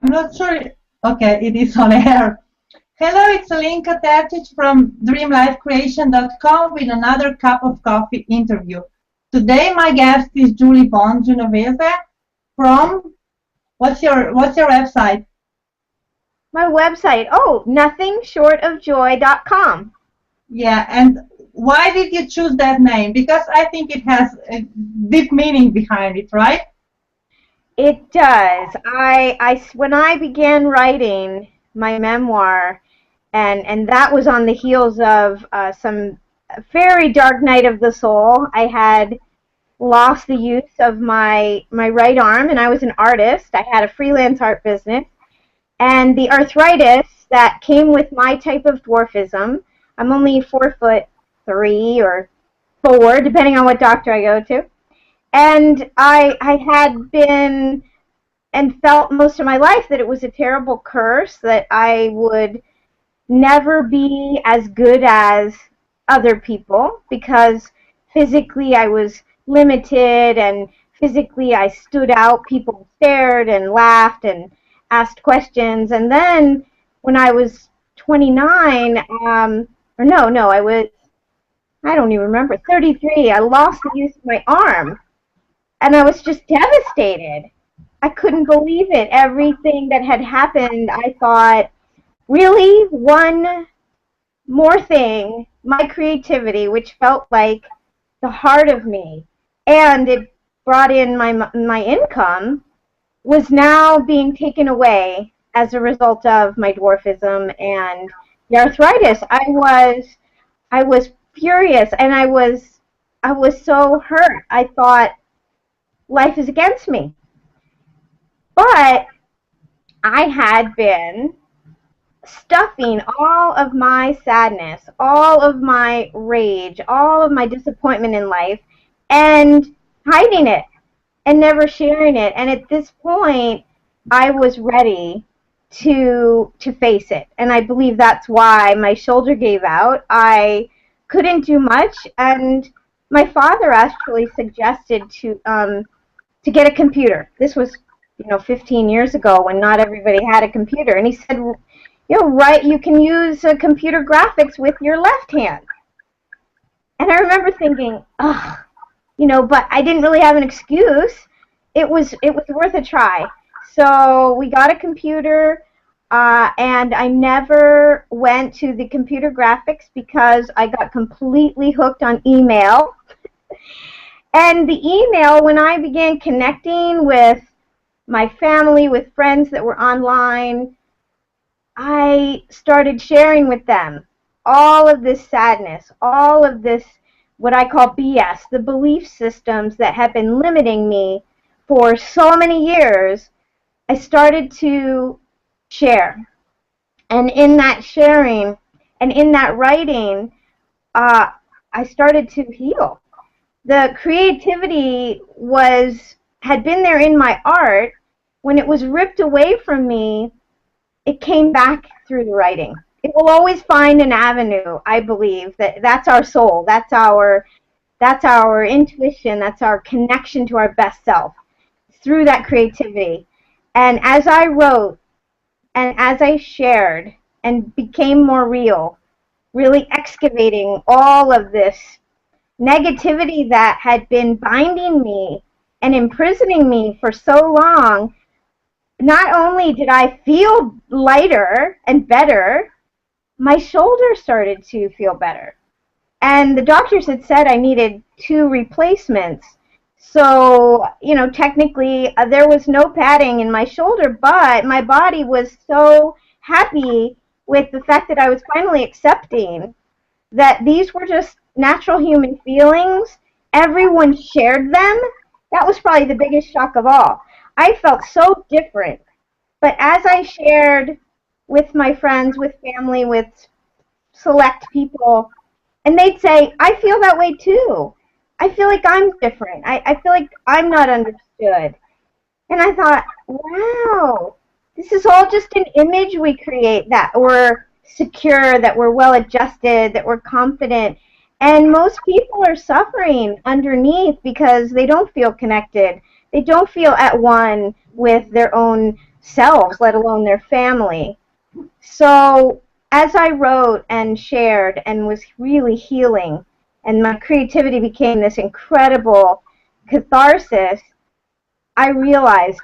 I'm not sure. Okay, it is on air. Hello, it's Alenka Tercic from DreamLifeCreation.com with another cup of coffee interview. Today, my guest is Julie Bond Genovese from what's your website? My website, oh, nothingshortofjoy.com. Yeah, and why did you choose that name? Because I think it has a deep meaning behind it, right? It does. When I began writing my memoir, and that was on the heels of some very dark night of the soul. I had lost the use of my right arm, and I was an artist. I had a freelance art business, and the arthritis that came with my type of dwarfism. I'm only 4'3" or 4, depending on what doctor I go to. And I had been and felt most of my life that it was a terrible curse, that I would never be as good as other people because physically I was limited and physically I stood out. People stared and laughed and asked questions. And then when I was 29, or no, I don't even remember, 33, I lost the use of my arm. And I was just devastated. I couldn't believe it. Everything that had happened, I thought, really? One more thing, my creativity, which felt like the heart of me, and it brought in my income, was now being taken away as a result of my dwarfism and the arthritis. I was furious, and I was so hurt. I thought life is against me. But I had been stuffing all of my sadness, all of my rage, all of my disappointment in life, and hiding it and never sharing it. And at this point, I was ready to face it. And I believe that's why my shoulder gave out. I couldn't do much, and my father actually suggested to get a computer. This was 15 years ago when not everybody had a computer. And he said, right, you can use computer graphics with your left hand. And I remember thinking, ugh, but I didn't really have an excuse. It was worth a try. So we got a computer, and I never went to the computer graphics because I got completely hooked on email. And the email, when I began connecting with my family, with friends that were online, I started sharing with them all of this sadness, all of this, what I call BS, the belief systems that have been limiting me for so many years. I started to share. And in that sharing and in that writing, I started to heal. The creativity had been there in my art. When it was ripped away from me, it came back through the writing. It will always find an avenue, I believe. That's our soul. That's our intuition. That's our connection to our best self through that creativity. And as I wrote and as I shared and became more real, really excavating all of this negativity that had been binding me and imprisoning me for so long, not only did I feel lighter and better, my shoulder started to feel better. And the doctors had said I needed 2 replacements. So, technically there was no padding in my shoulder, but my body was so happy with the fact that I was finally accepting that these were just natural human feelings. Everyone shared them. That was probably the biggest shock of all. I felt so different. But as I shared with my friends, with family, with select people, and they'd say, I feel that way too. I feel like I'm different. I feel like I'm not understood. And I thought, wow, this is all just an image we create, that we're secure, that we're well adjusted, that we're confident. And most people are suffering underneath because they don't feel connected. They don't feel at one with their own selves, let alone their family. So as I wrote and shared and was really healing, and my creativity became this incredible catharsis, I realized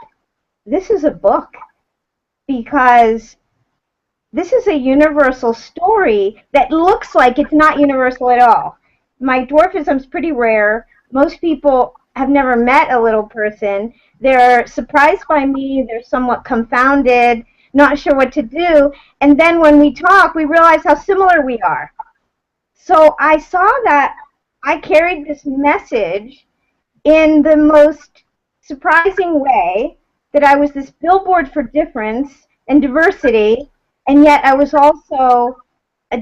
this is a book, because this is a universal story that looks like it's not universal at all. My dwarfism's pretty rare. Most people have never met a little person. They're surprised by me. They're somewhat confounded, not sure what to do. And then when we talk, we realize how similar we are. So I saw that I carried this message in the most surprising way, that I was this billboard for difference and diversity, and yet I was also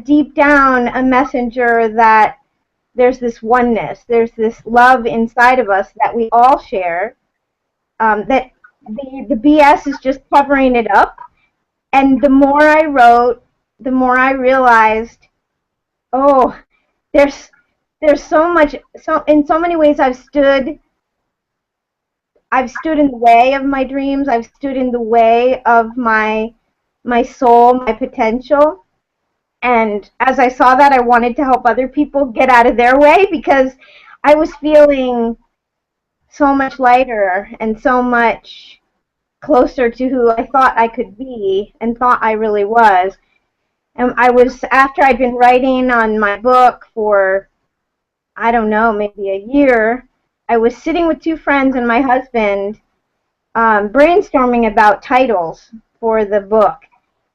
deep down a messenger that there's this oneness, there's this love inside of us that we all share, that the BS is just covering it up. And the more I wrote, the more I realized, oh, there's so much, in so many ways I've stood in the way of my dreams. I've stood in the way of my soul, my potential. And as I saw that, I wanted to help other people get out of their way, because I was feeling so much lighter and so much closer to who I thought I could be and thought I really was. And after I'd been writing on my book for, I don't know, maybe a year, I was sitting with two friends and my husband, brainstorming about titles for the book.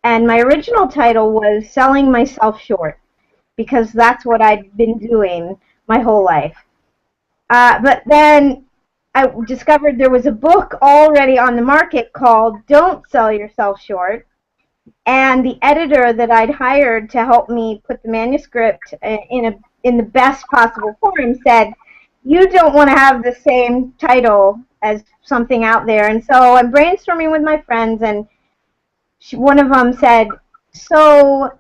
And my original title was Selling Myself Short, because that's what I'd been doing my whole life. But then I discovered there was a book already on the market called Don't Sell Yourself Short. And the editor that I'd hired to help me put the manuscript in the best possible form said, you don't want to have the same title as something out there. And so I'm brainstorming with my friends, and one of them said, so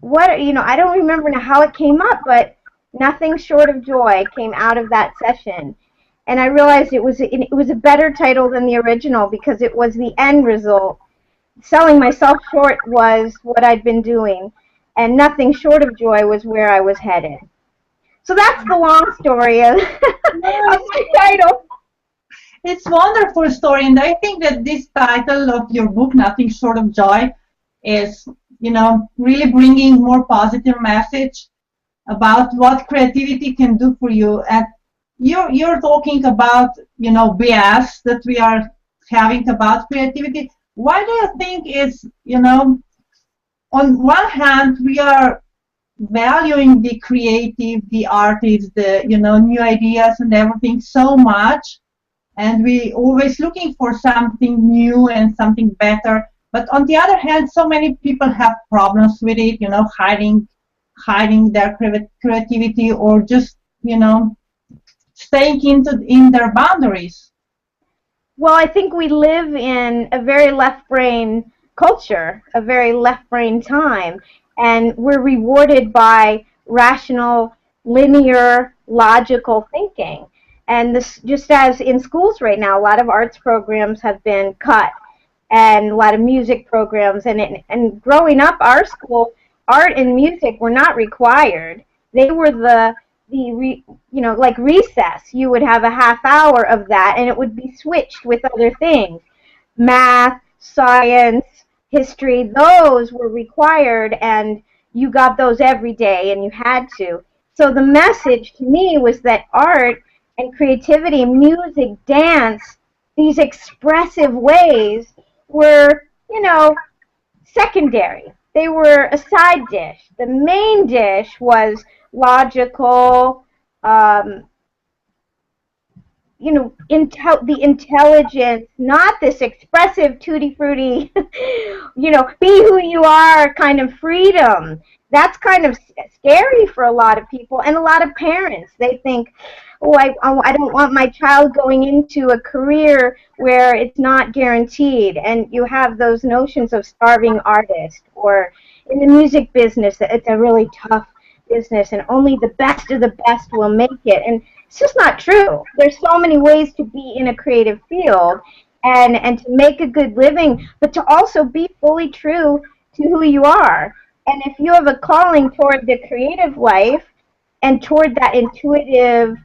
what, I don't remember now how it came up, but Nothing Short of Joy came out of that session. And I realized it was a better title than the original, because it was the end result. Selling Myself Short was what I'd been doing, and Nothing Short of Joy was where I was headed. So that's the long story of my title. It's a wonderful story, and I think that this title of your book, Nothing Short of Joy, is, really bringing more positive message about what creativity can do for you. And you're talking about, BS that we are having about creativity. Why do you think is, on one hand, we are valuing the creative, the artists, the, new ideas and everything so much, and we always looking for something new and something better. But on the other hand, so many people have problems with it, hiding their creativity, or just, staying in their boundaries. Well, I think we live in a very left-brain culture, a very left-brain time, and we're rewarded by rational, linear, logical thinking. And this, just as in schools right now, a lot of arts programs have been cut, and a lot of music programs. And growing up, our school, art and music were not required. They were like recess. You would have a half hour of that, and it would be switched with other things. Math, science, history, those were required, and you got those every day, and you had to. So the message to me was that art and creativity, music, dance, these expressive ways were, secondary. They were a side dish. The main dish was logical, the intelligence, not this expressive tutti-frutti, be who you are kind of freedom. That's kind of scary for a lot of people and a lot of parents. They think, oh, I don't want my child going into a career where it's not guaranteed. And you have those notions of starving artist, or in the music business, it's a really tough business and only the best of the best will make it. And it's just not true. There's so many ways to be in a creative field, and to make a good living, but to also be fully true to who you are. And if you have a calling toward the creative life and toward that intuitive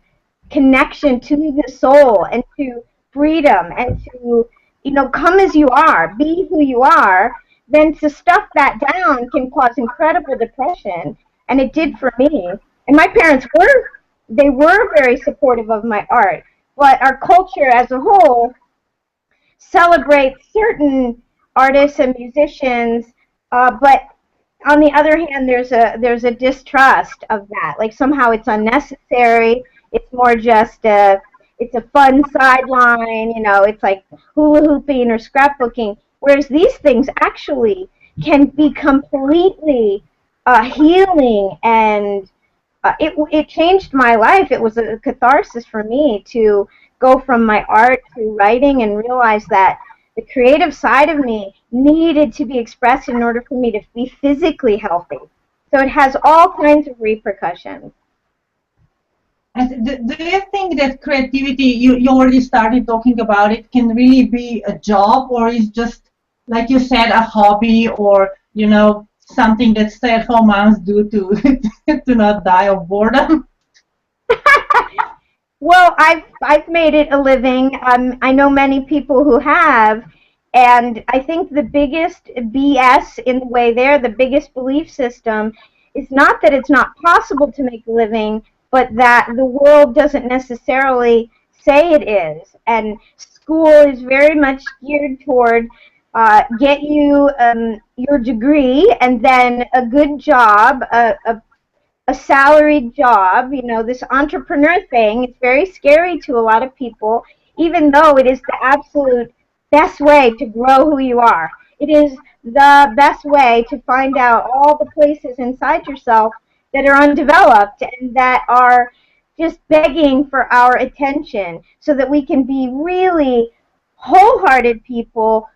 connection to the soul and to freedom and to, come as you are, be who you are, then to stuff that down can cause incredible depression. And it did for me. And my parents were very supportive of my art. But our culture as a whole celebrates certain artists and musicians, but on the other hand, there's a distrust of that. Like somehow it's unnecessary. It's more just it's a fun sideline. It's like hula hooping or scrapbooking. Whereas these things actually can be completely healing, and it changed my life. It was a catharsis for me to go from my art to writing and realize that the creative side of me needed to be expressed in order for me to be physically healthy. So it has all kinds of repercussions. And do you think that creativity, you already started talking about it, can really be a job, or is just, like you said, a hobby, or, something that stay-at-home moms do to to not die of boredom? Well, I've made it a living. I know many people who have, and I think the biggest BS in the way there, the biggest belief system, is not that it's not possible to make a living, but that the world doesn't necessarily say it is. And school is very much geared toward get you your degree and then a good job, a salaried job, this entrepreneur thing. It's very scary to a lot of people, even though it is the absolute best way to grow who you are. It is the best way to find out all the places inside yourself that are undeveloped and that are just begging for our attention so that we can be really wholehearted people,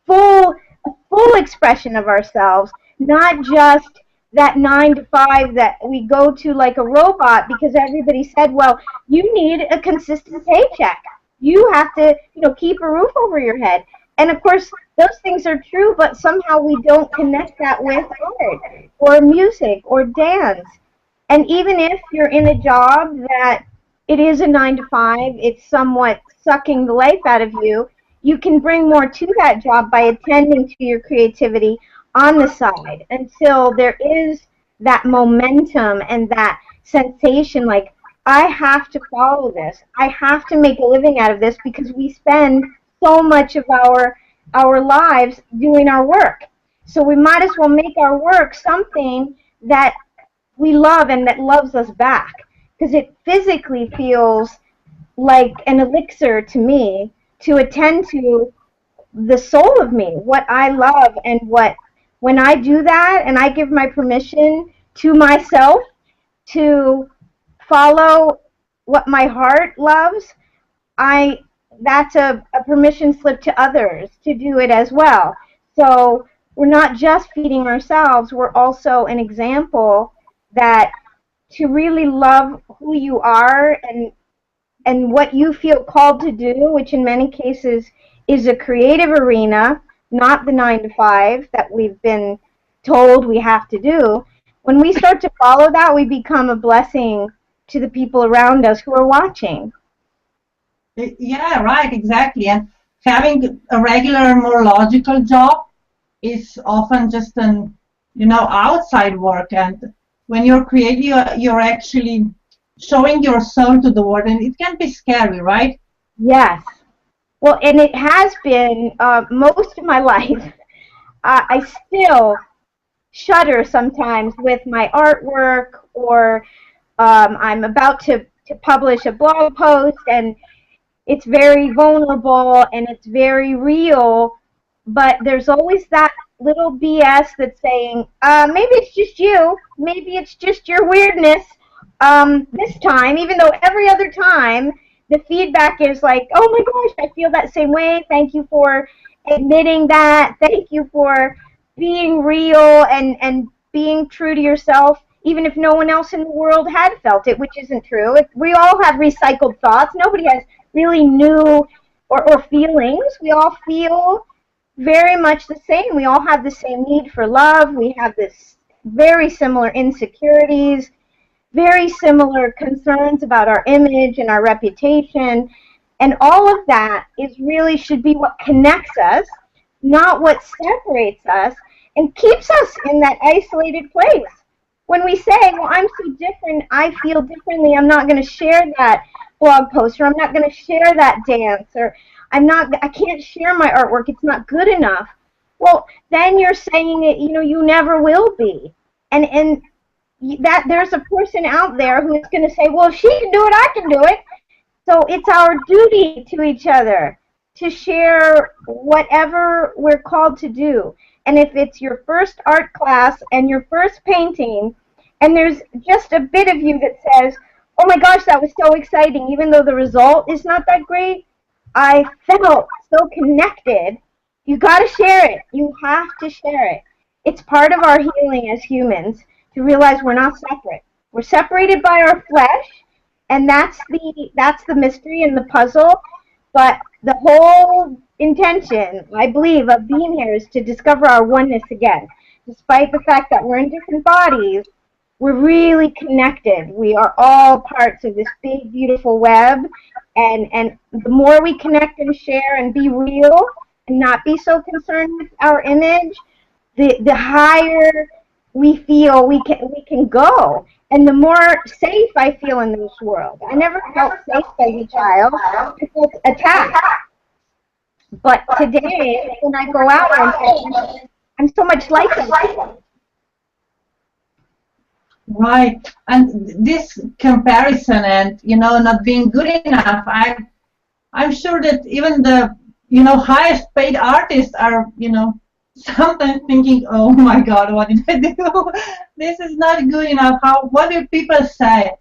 a full expression of ourselves, not just that 9 to 5 that we go to like a robot because everybody said, well, you need a consistent paycheck. You have to, keep a roof over your head. And of course, those things are true, but somehow we don't connect that with art or music or dance. And even if you're in a job that it is a 9 to 5, it's somewhat sucking the life out of you, you can bring more to that job by attending to your creativity on the side until there is that momentum and that sensation like, I have to follow this. I have to make a living out of this because we spend so much of our lives doing our work. So we might as well make our work something that we love and that loves us back, because it physically feels like an elixir to me to attend to the soul of me, what I love, and when I do that and I give my permission to myself to follow what my heart loves, that's a permission slip to others to do it as well. So we're not just feeding ourselves, we're also an example that to really love who you are and what you feel called to do, which in many cases is a creative arena, not the 9 to 5 that we've been told we have to do. When we start to follow that, we become a blessing to the people around us who are watching. Yeah, right, exactly. And having a regular, more logical job is often just an, outside work. And when you're creative, you're actually showing your soul to the world, and it can be scary, right? Yes. Well, and it has been most of my life. I still shudder sometimes with my artwork, or I'm about to publish a blog post, and it's very vulnerable and it's very real, but there's always that little BS that's saying, maybe it's just you, maybe it's just your weirdness this time, even though every other time the feedback is like, oh my gosh, I feel that same way, thank you for admitting that, thank you for being real and being true to yourself, even if no one else in the world had felt it, which isn't true. We all have recycled thoughts. Nobody has really new or feelings. We all feel very much the same. We all have the same need for love. We have this very similar insecurities, very similar concerns about our image and our reputation. And all of that is really should be what connects us, not what separates us and keeps us in that isolated place. When we say, well, I'm so different, I feel differently, I'm not going to share that blog post, or I'm not going to share that dance, or I can't share my artwork, it's not good enough. Well, then you're saying it, you never will be. And that there's a person out there who is going to say, well, if she can do it, I can do it. So it's our duty to each other to share whatever we're called to do. And if it's your first art class and your first painting, and there's just a bit of you that says, oh my gosh, that was so exciting, even though the result is not that great, I felt so connected. You got to share it. You have to share it. It's part of our healing as humans to realize we're not separate. We're separated by our flesh, and that's the mystery and the puzzle. But the whole intention, I believe, of being here is to discover our oneness again. Despite the fact that we're in different bodies, we're really connected. We are all parts of this big, beautiful web. And the more we connect and share and be real and not be so concerned with our image, the higher we feel we can go. And the more safe I feel in this world. I never felt safe as a child. I felt attacked. But today, when I go out, I'm so much like them. Right, and this comparison and not being good enough, I'm sure that even the highest paid artists are sometimes thinking, oh my God, what did I do? This is not good enough. What do people say?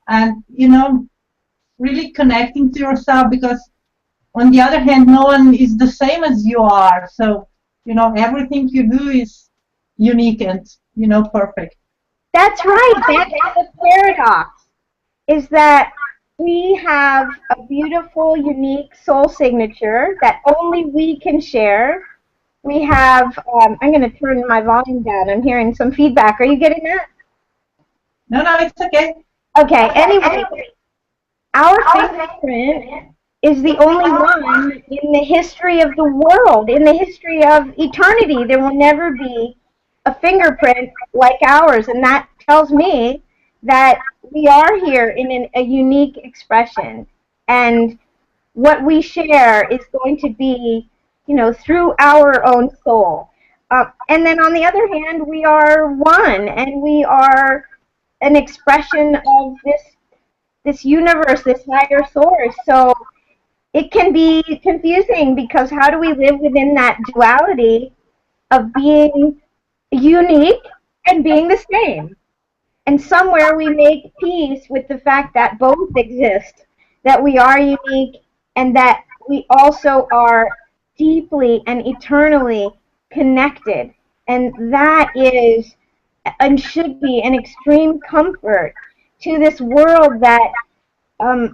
And really connecting to yourself, because on the other hand, no one is the same as you are. So everything you do is unique and perfect. That's right. That's the paradox, is that we have a beautiful, unique soul signature that only we can share. We have, I'm going to turn my volume down. I'm hearing some feedback. Are you getting that? No, it's okay. Okay, anyway, our fingerprint is the only one in the history of the world, in the history of eternity. There will never be a fingerprint like ours, and that tells me that we are here in a unique expression, and what we share is going to be, through our own soul. And then on the other hand, we are one, and we are an expression of this universe, this higher source. So it can be confusing, because how do we live within that duality of being unique and being the same? And somewhere we make peace with the fact that both exist, that we are unique and that we also are deeply and eternally connected. And that is and should be an extreme comfort to this world that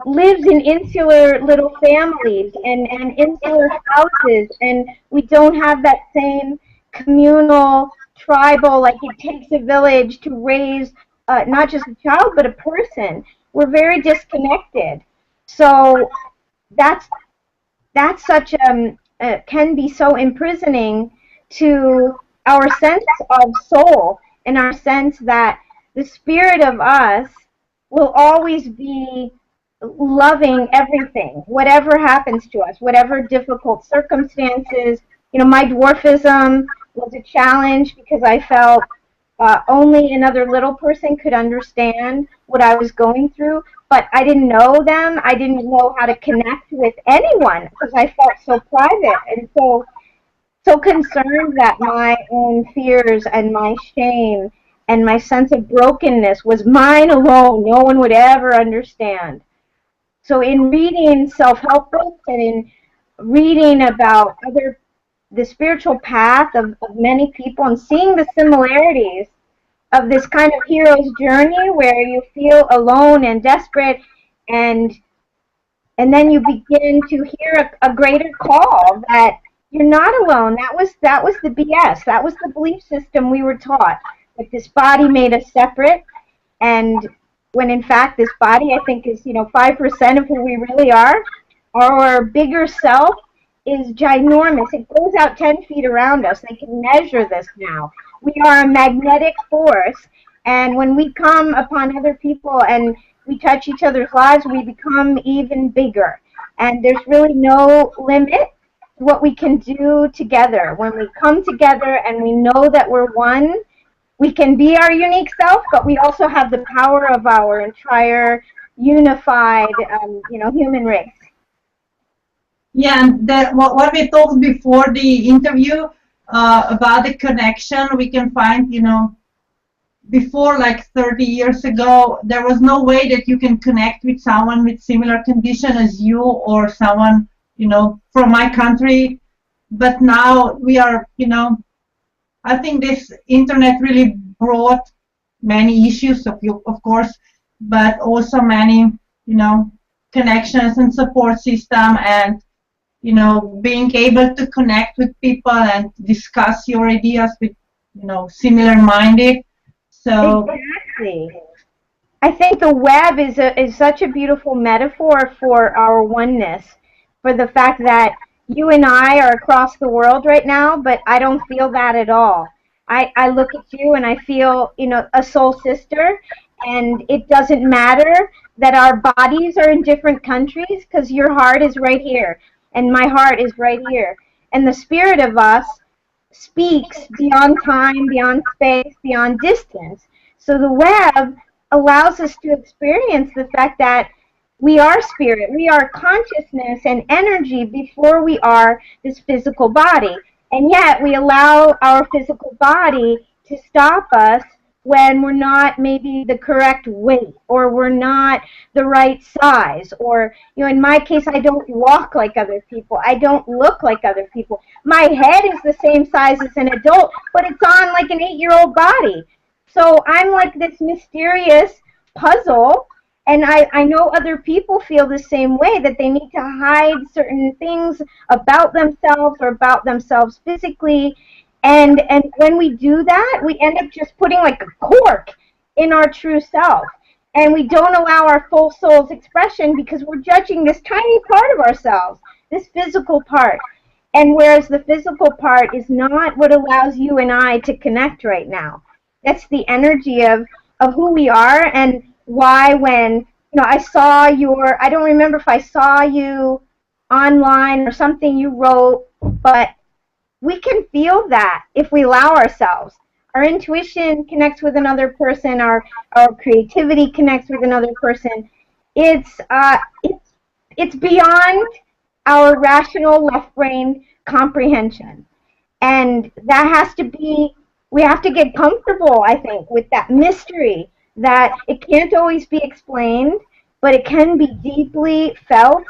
lives in insular little families and insular houses, and we don't have that same communal, tribal, like it takes a village to raise not just a child but a person. We're very disconnected. So that's such can be so imprisoning to our sense of soul and our sense that the spirit of us will always be loving everything, whatever happens to us, whatever difficult circumstances. My dwarfism was a challenge because I felt only another little person could understand what I was going through, but I didn't know them. I didn't know how to connect with anyone because I felt so private and so concerned that my own fears and my shame and my sense of brokenness was mine alone. No one would ever understand. So in reading self-help books and in reading about the spiritual path of many people and seeing the similarities of this kind of hero's journey where you feel alone and desperate and And then you begin to hear a greater call that you're not alone. That was the BS. That was the belief system we were taught, that this body made us separate, and when in fact this body, I think, is 5% of who we really are. Our bigger self is ginormous. It goes out 10 feet around us. They can measure this now. We are a magnetic force, and when we come upon other people and we touch each other's lives, we become even bigger. And there's really no limit to what we can do together. When we come together and we know that we're one, we can be our unique self, but we also have the power of our entire unified, human race. Yeah, and what we talked before the interview about the connection, we can find, before, like 30 years ago, there was no way that you can connect with someone with similar condition as you, or someone, from my country. But now we are, I think this internet really brought many issues, of course, but also many, connections and support system, and being able to connect with people and discuss your ideas with, similar-minded. So exactly. I think the web is such a beautiful metaphor for our oneness, for the fact that you and I are across the world right now, but I don't feel that at all. I look at you and I feel, a soul sister, and it doesn't matter that our bodies are in different countries, because your heart is right here and my heart is right here. And the spirit of us speaks beyond time, beyond space, beyond distance. So the web allows us to experience the fact that we are spirit, we are consciousness and energy before we are this physical body. And yet we allow our physical body to stop us when we're not maybe the correct weight, or we're not the right size, or, in my case, I don't walk like other people, I don't look like other people. My head is the same size as an adult, but it's on like an 8-year-old body. So I'm like this mysterious puzzle, and I know other people feel the same way, that they need to hide certain things about themselves or about themselves physically. And when we do that, we end up just putting like a cork in our true self. And we don't allow our full soul's expression because we're judging this tiny part of ourselves, this physical part. And whereas the physical part is not what allows you and I to connect right now. That's the energy of who we are, and why when, I saw I don't remember if I saw you online or something you wrote, but we can feel that if we allow ourselves. Our intuition connects with another person. Our creativity connects with another person. It's beyond our rational left brain comprehension, and that has to be. We have to get comfortable, I think, with that mystery, that it can't always be explained, but it can be deeply felt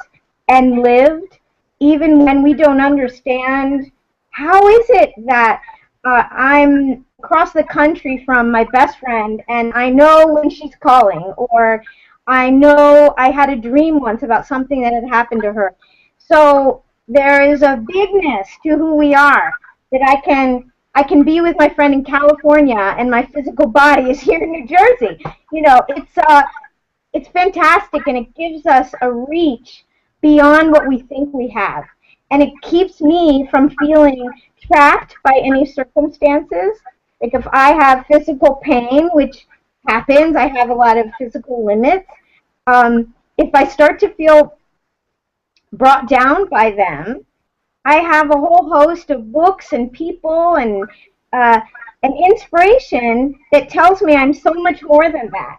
and lived, even when we don't understand. How is it that I'm across the country from my best friend, and I know when she's calling, or I know I had a dream once about something that had happened to her. So there is a bigness to who we are, that I can be with my friend in California, and my physical body is here in New Jersey. It's fantastic, and it gives us a reach beyond what we think we have. And it keeps me from feeling trapped by any circumstances. Like if I have physical pain, which happens, I have a lot of physical limits. If I start to feel brought down by them, I have a whole host of books and people and inspiration that tells me I'm so much more than that.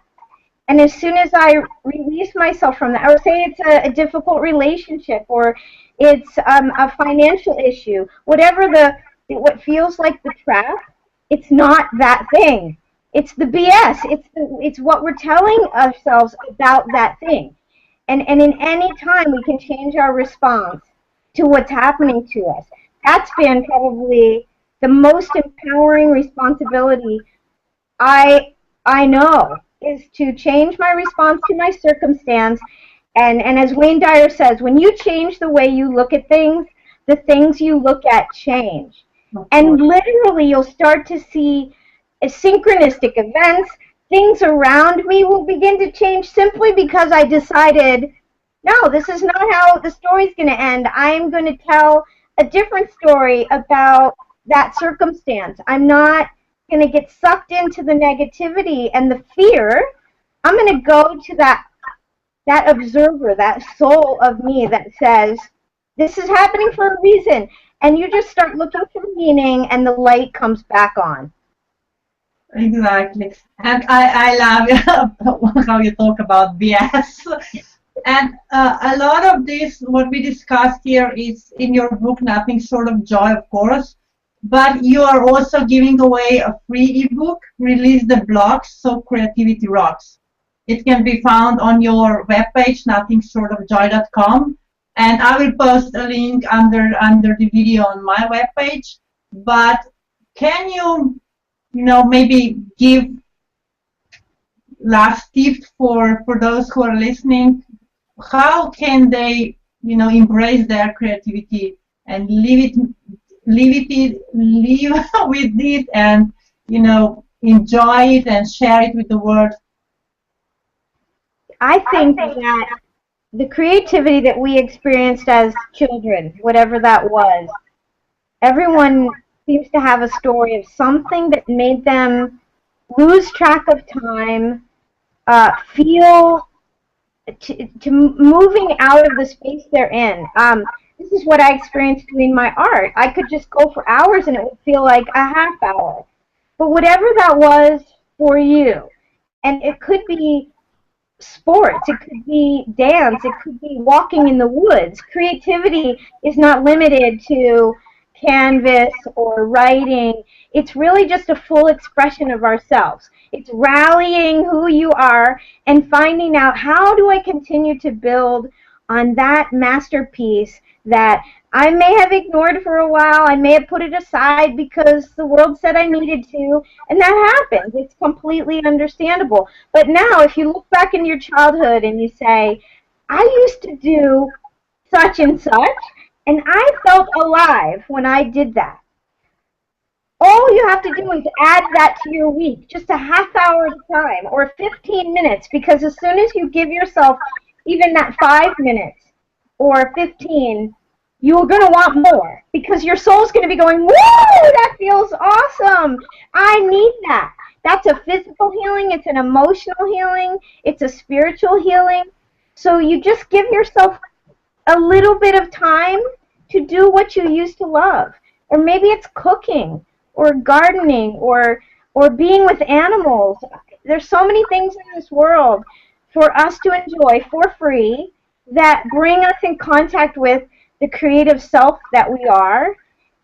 And as soon as I release myself from that, or say it's a difficult relationship, or it's a financial issue, whatever what feels like the trap, it's not that thing. It's the BS. It's what we're telling ourselves about that thing. And in any time we can change our response to what's happening to us. That's been probably the most empowering responsibility I know, is to change my response to my circumstance And as Wayne Dyer says, when you change the way you look at things, the things you look at change. And literally, you'll start to see synchronistic events. Things around me will begin to change simply because I decided, no, this is not how the story's going to end. I'm going to tell a different story about that circumstance. I'm not going to get sucked into the negativity and the fear. I'm going to go to that observer, that soul of me that says, this is happening for a reason. And you just start looking for meaning, and the light comes back on. Exactly. And I love how you talk about BS. And a lot of this, what we discussed here, is in your book, Nothing Short of Joy, of course. But you are also giving away a free ebook, Release the Blocks so Creativity Rocks. It can be found on your webpage, nothingshortofjoy.com, and I will post a link under the video on my webpage. But can you, maybe give last tips for those who are listening? How can they, embrace their creativity and live with it, and enjoy it and share it with the world? I think that the creativity that we experienced as children, whatever that was, everyone seems to have a story of something that made them lose track of time, feel to moving out of the space they're in. This is what I experienced doing my art. I could just go for hours and it would feel like a half hour. But whatever that was for you, and it could be sports, it could be dance, it could be walking in the woods. Creativity is not limited to canvas or writing. It's really just a full expression of ourselves. It's rallying who you are and finding out, how do I continue to build on that masterpiece that I may have ignored for a while, I may have put it aside because the world said I needed to, and that happens. It's completely understandable. But now, if you look back into your childhood and you say, I used to do such and such, and I felt alive when I did that. All you have to do is add that to your week, just a half hour at a time, or 15 minutes, because as soon as you give yourself even that 5 minutes or 15, you're going to want more, because your soul's going to be going, woo, that feels awesome. I need that. That's a physical healing. It's an emotional healing. It's a spiritual healing. So you just give yourself a little bit of time to do what you used to love. Or maybe it's cooking or gardening or being with animals. There's so many things in this world for us to enjoy for free that bring us in contact with the creative self that we are.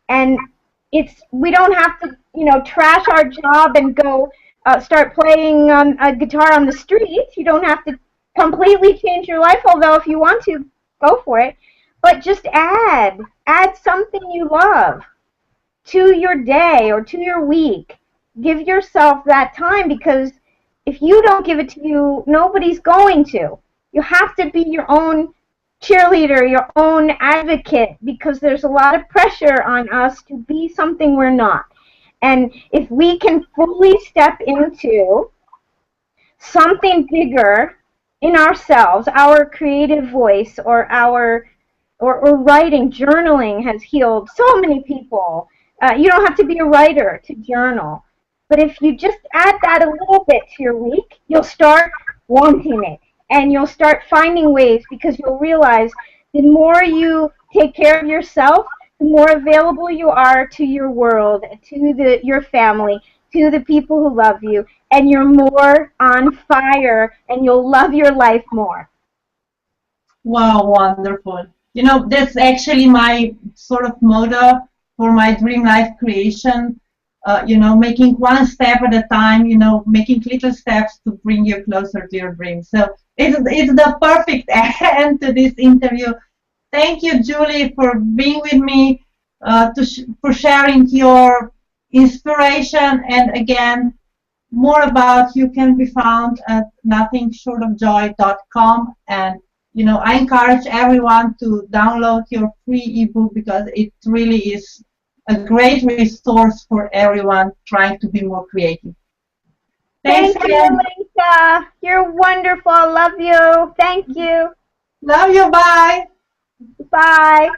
And we don't have to, trash our job and go start playing a guitar on the streets. You don't have to completely change your life, although if you want to, go for it. But just add something you love to your day or to your week. Give yourself that time, because if you don't give it to you, nobody's going to. You have to be your own cheerleader, your own advocate, because there's a lot of pressure on us to be something we're not. And if we can fully step into something bigger in ourselves, our creative voice or writing, journaling has healed so many people. You don't have to be a writer to journal. But if you just add that a little bit to your week, you'll start wanting it. And you'll start finding ways, because you'll realize the more you take care of yourself, the more available you are to your world, to your family, to the people who love you, and you're more on fire, and you'll love your life more. Wow, wonderful. That's actually my sort of motto for my dream life creation. Making one step at a time, making little steps to bring you closer to your dreams. So it's the perfect end to this interview. Thank you, Julie, for being with me, for sharing your inspiration. And again, more about you can be found at nothingshortofjoy.com. And I encourage everyone to download your free ebook because it really is a great resource for everyone trying to be more creative. Thanks Thank you, again. Alenka. You're wonderful. Love you. Thank you. Love you. Bye. Bye.